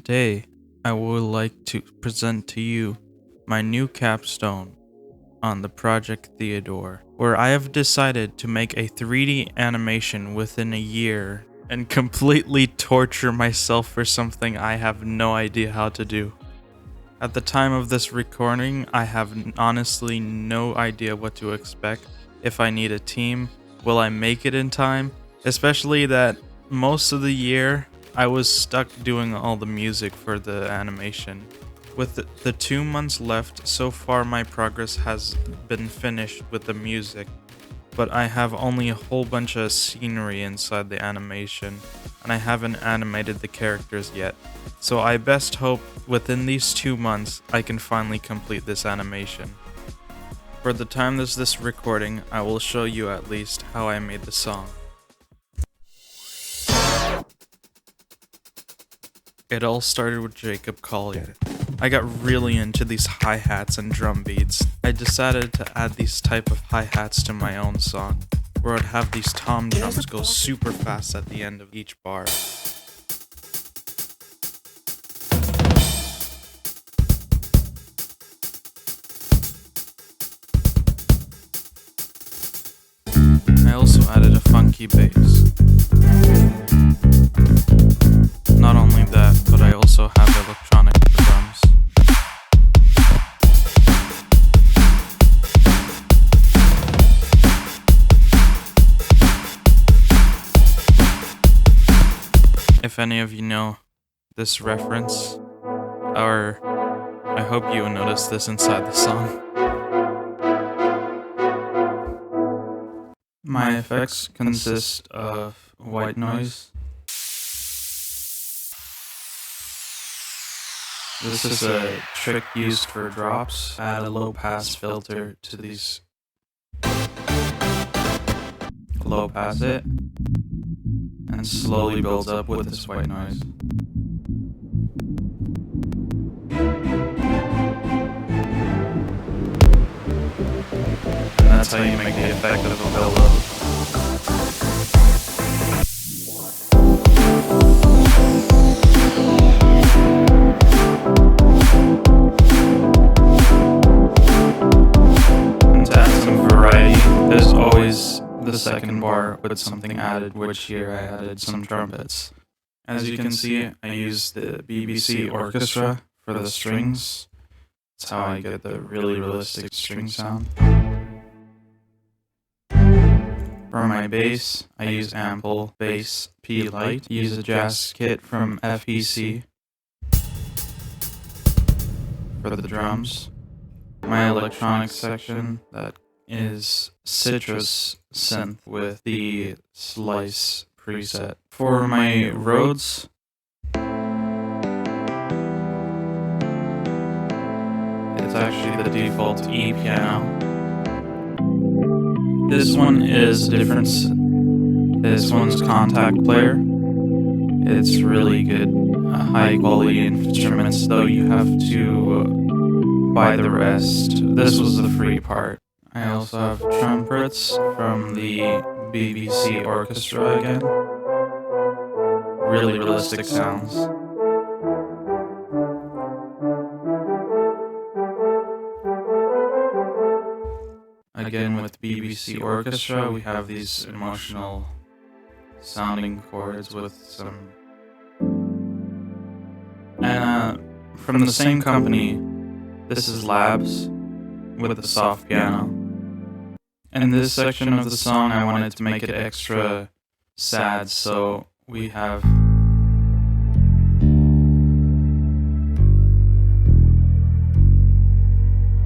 Today, I would like to present to you my new capstone on the Project Theodore, where I have decided to make a 3D animation within a year and completely torture myself for something I have no idea how to do. At the time of this recording, I have honestly no idea what to expect. If I need a team, will I make it in time? Especially that most of the year, I was stuck doing all the music for the animation. With the 2 months left, so far my progress has been finished with the music, but I have only a whole bunch of scenery inside the animation, and I haven't animated the characters yet. So I best hope within these 2 months I can finally complete this animation. For the time of this recording, I will show you at least how I made the song. It all started with Jacob calling. I got really into these hi-hats and drum beats. I decided to add these type of hi-hats to my own song, where I'd have these tom drums go super fast at the end of each bar. I also added a funky bass. Not only that, but I also have electronic drums. If any of you know this reference, or I hope you will notice this inside the song. My effects consist of white noise. This is a trick used for drops. Add a low pass filter to these. Low pass it, and slowly builds up with this white noise. And that's how you make the effect of a build-up. There's always the second bar with something added, which here I added some trumpets. As you can see, I used the BBC orchestra for the strings. That's how I get the really realistic string sound. For my bass, I use Ample Bass P Lite. Use a jazz kit from FEC. For the drums, my electronic section that is Citrus Synth with the Slice preset. For my Rhodes, it's actually the default E piano. This one is different. This one's contact player. It's really good, high quality instruments, though you have to buy the rest. This was the free part. I also have trumpets from the BBC orchestra again. Really realistic sounds. Again, with BBC orchestra, we have these emotional sounding chords with some. And from the same company, this is Labs with the soft piano. In this section of the song, I wanted to make it extra sad, so we have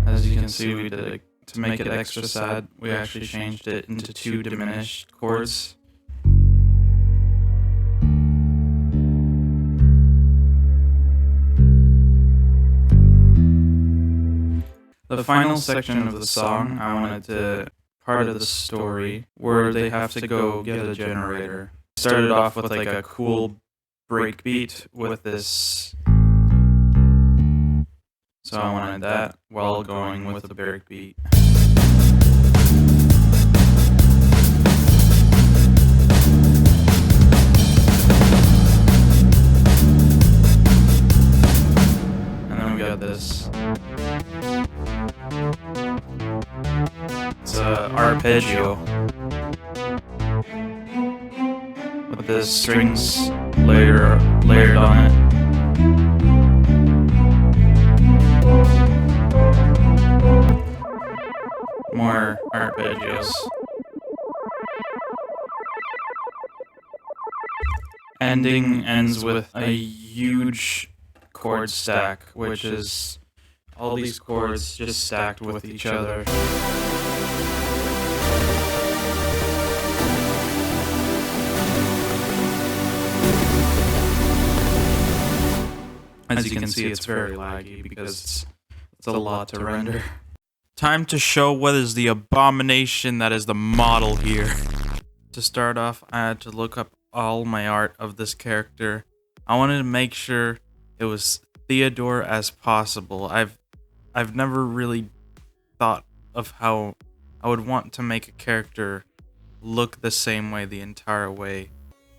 as you can see, we did it to make it extra sad. We actually changed it into 2 diminished chords. The final section of the song, I wanted to part of the story where they have to go get a generator. Started off with like a cool breakbeat with this, so I wanted that while going with the breakbeat. arpeggio with the strings layered on it. More arpeggios. Ending ends with a huge chord stack, which is all these chords just stacked with each other. As you can see, it's very laggy because it's a lot to render. Time to show what is the abomination that is the model here. To start off, I had to look up all my art of this character. I wanted to make sure it was Theodore as possible. I've never really thought of how I would want to make a character look the same way the entire way.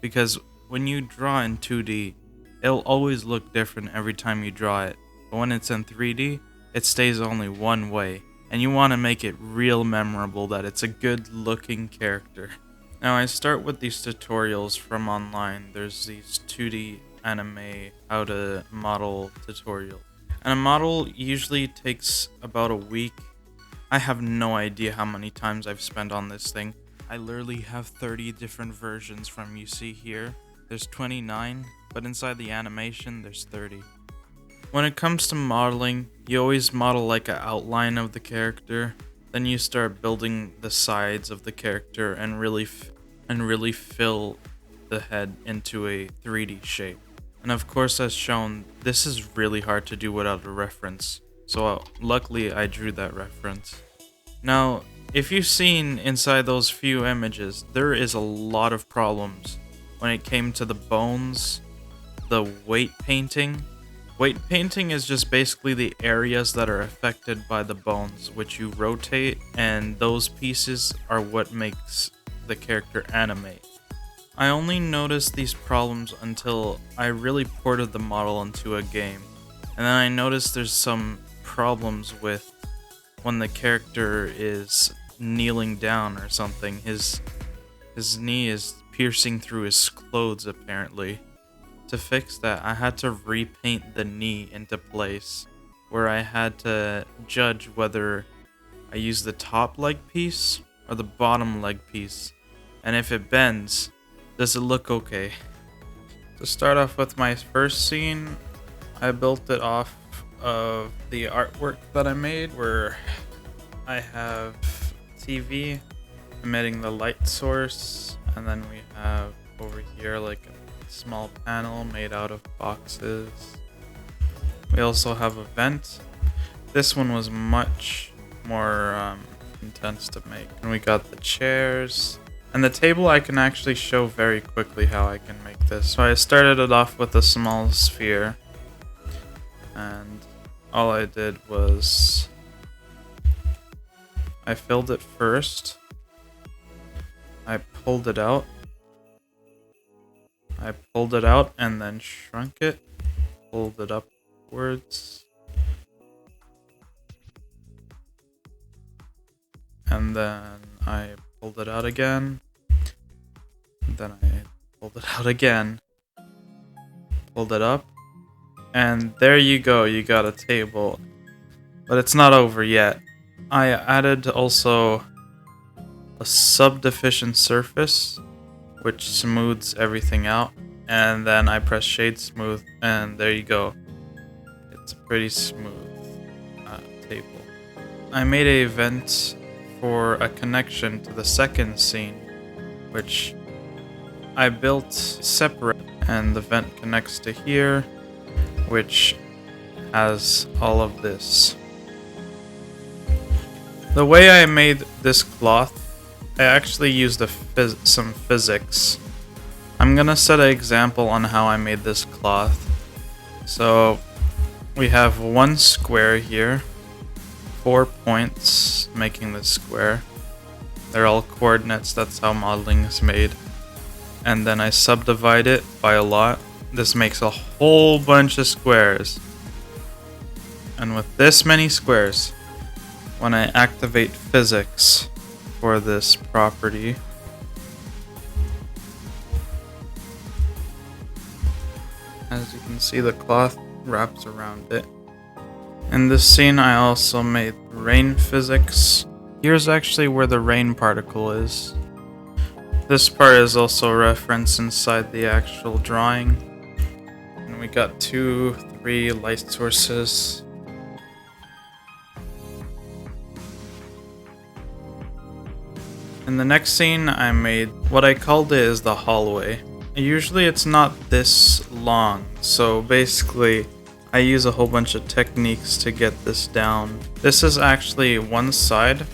Because when you draw in 2D, it'll always look different every time you draw it. But when it's in 3D, it stays only one way. And you want to make it real memorable that it's a good looking character. Now I start with these tutorials from online. There's these 2D anime how to model tutorial. And a model usually takes about a week. I have no idea how many times I've spent on this thing. I literally have 30 different versions from you see here. There's 29, but inside the animation there's 30. When it comes to modeling, you always model like an outline of the character. Then you start building the sides of the character and really fill the head into a 3D shape. And of course, as shown, this is really hard to do without a reference. So luckily I drew that reference. Now, if you've seen inside those few images, there is a lot of problems when it came to the bones, the weight painting. Weight painting is just basically the areas that are affected by the bones, which you rotate, and those pieces are what makes the character animate. I only noticed these problems until I really ported the model into a game, and then I noticed there's some problems with when the character is kneeling down or something. His knee is piercing through his clothes apparently. To fix that, I had to repaint the knee into place, where I had to judge whether I use the top leg piece or the bottom leg piece, and if it bends, does it look okay? To start off with my first scene, I built it off of the artwork that I made, where I have TV emitting the light source, and then we have over here like a small panel made out of boxes. We also have a vent. This one was much more intense to make. And we got the chairs. And the table I can actually show very quickly how I can make this. So I started it off with a small sphere. And all I did was I filled it first. I pulled it out. I pulled it out and then shrunk it, pulled it upwards, and then I pulled it out again, and then I pulled it out again, pulled it up, and there you go, you got a table. But it's not over yet. I added also a subdivision surface, which smooths everything out, and then I press shade smooth, and there you go. It's a pretty smooth table. I made a vent for a connection to the second scene, which I built separate, and the vent connects to here, which has all of this. The way I made this cloth, I actually used some physics. I'm gonna set an example on how I made this cloth. So we have one square here, 4 points making this square. They're all coordinates, that's how modeling is made. And then I subdivide it by a lot. This makes a whole bunch of squares. And with this many squares, when I activate physics, for this property. As you can see, the cloth wraps around it. In this scene, I also made rain physics. Here's actually where the rain particle is. This part is also referenced inside the actual drawing. And we got 2, 3 light sources. In the next scene, I made what I called it is the hallway. Usually it's not this long, so basically I use a whole bunch of techniques to get this down. This is actually one side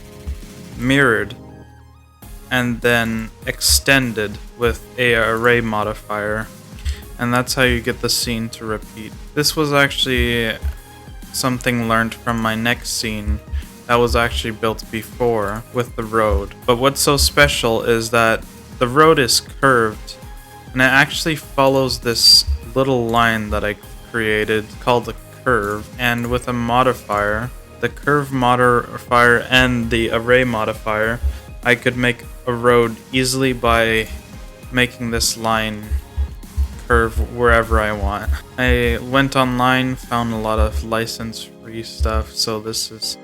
mirrored and then extended with a array modifier, and that's how you get the scene to repeat. This was actually something learned from my next scene that was actually built before with the road. But what's so special is that the road is curved and it actually follows this little line that I created called a curve, and with a modifier, the curve modifier and the array modifier, I could make a road easily by making this line curve wherever I want. I went online, found a lot of license-free stuff, so this is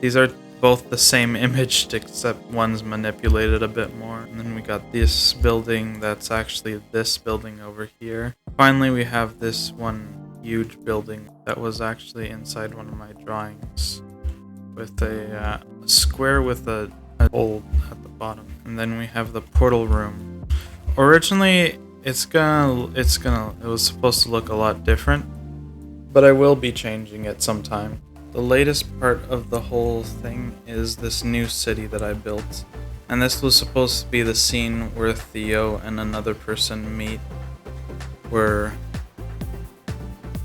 these are both the same image except one's manipulated a bit more. And then we got this building that's actually this building over here. Finally, we have this one huge building that was actually inside one of my drawings with a square with a hole at the bottom. And then we have the portal room. Originally, it was supposed to look a lot different, but I will be changing it sometime. The latest part of the whole thing is this new city that I built. And this was supposed to be the scene where Theo and another person meet, where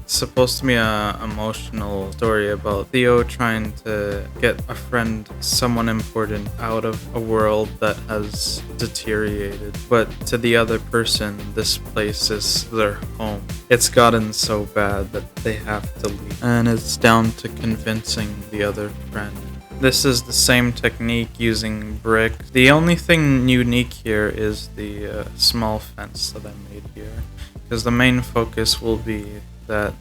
it's supposed to be an emotional story about Theo trying to get a friend, someone important, out of a world that has deteriorated. But to the other person, this place is their home. It's gotten so bad that they have to leave. And it's down to convincing the other friend. This is the same technique using brick. The only thing unique here is the small fence that I made here, because the main focus will be that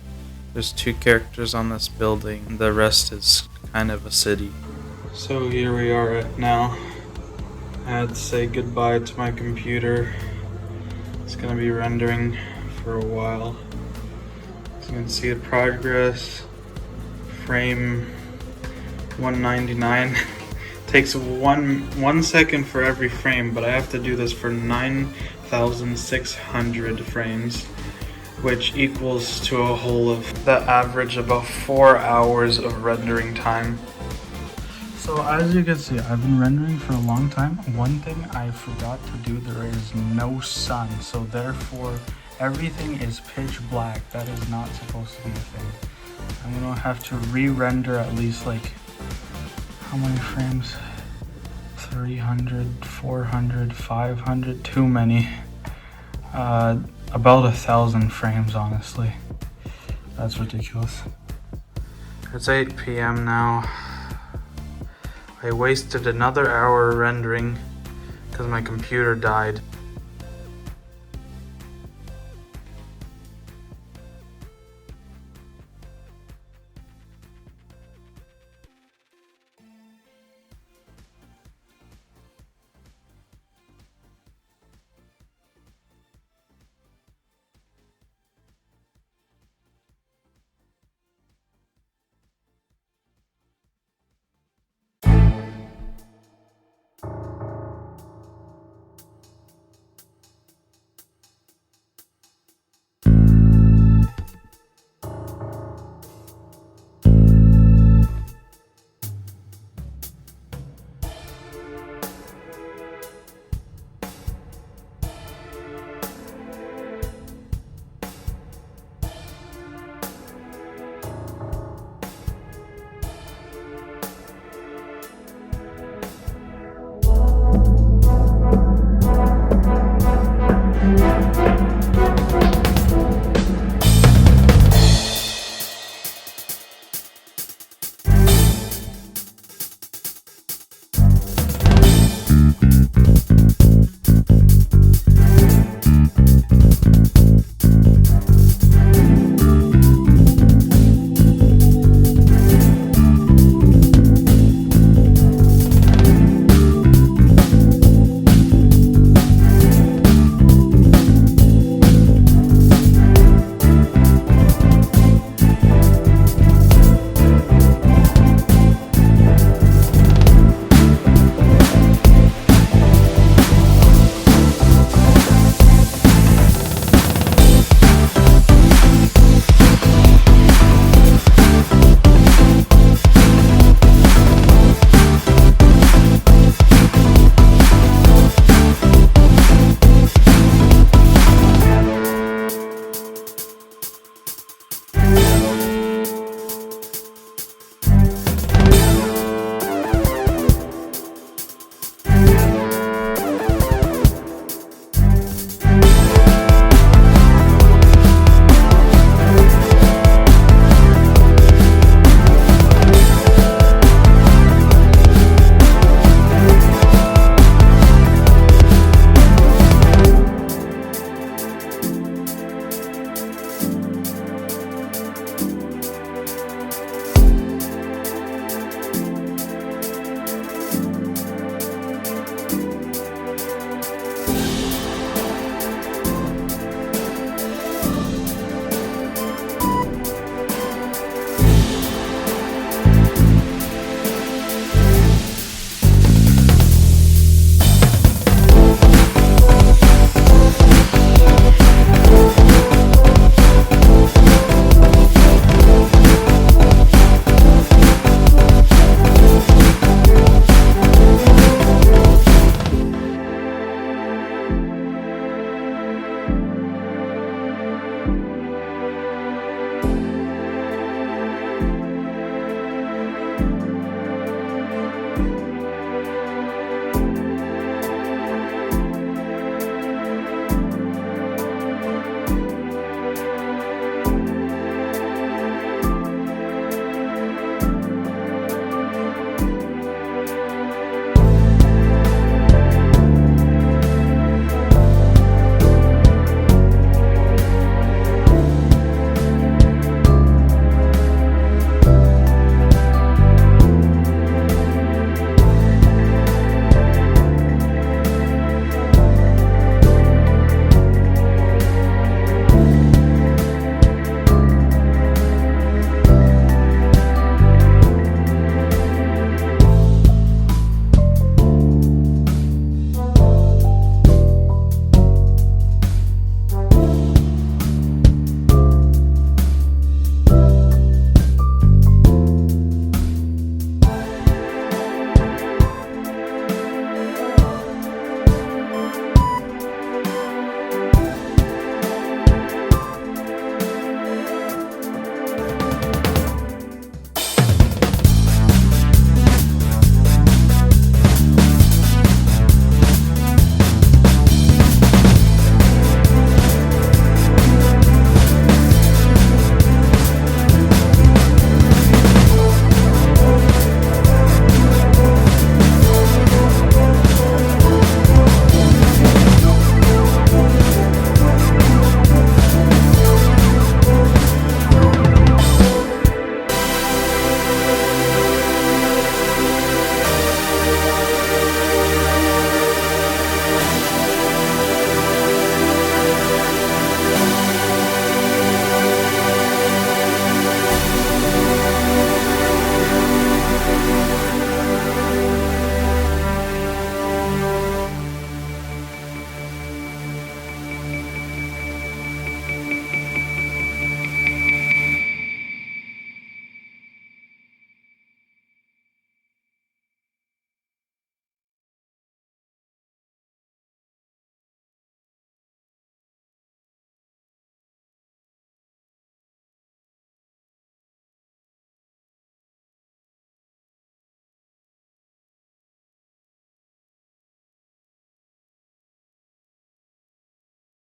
there's 2 characters on this building, and the rest is kind of a city. So here we are at now. I had to say goodbye to my computer. It's gonna be rendering for a while. So you can see the progress. Frame 199. Takes one second for every frame, but I have to do this for 9,600 frames, which equals to a whole of the average about 4 hours of rendering time. So as you can see, I've been rendering for a long time. One thing I forgot to do, there is no sun, so therefore everything is pitch black. That is not supposed to be a thing. I'm gonna have to re-render at least like, how many frames? 300, 400, 500, too many. About 1,000 frames, honestly. That's ridiculous. It's 8 p.m. now. I wasted another hour rendering because my computer died.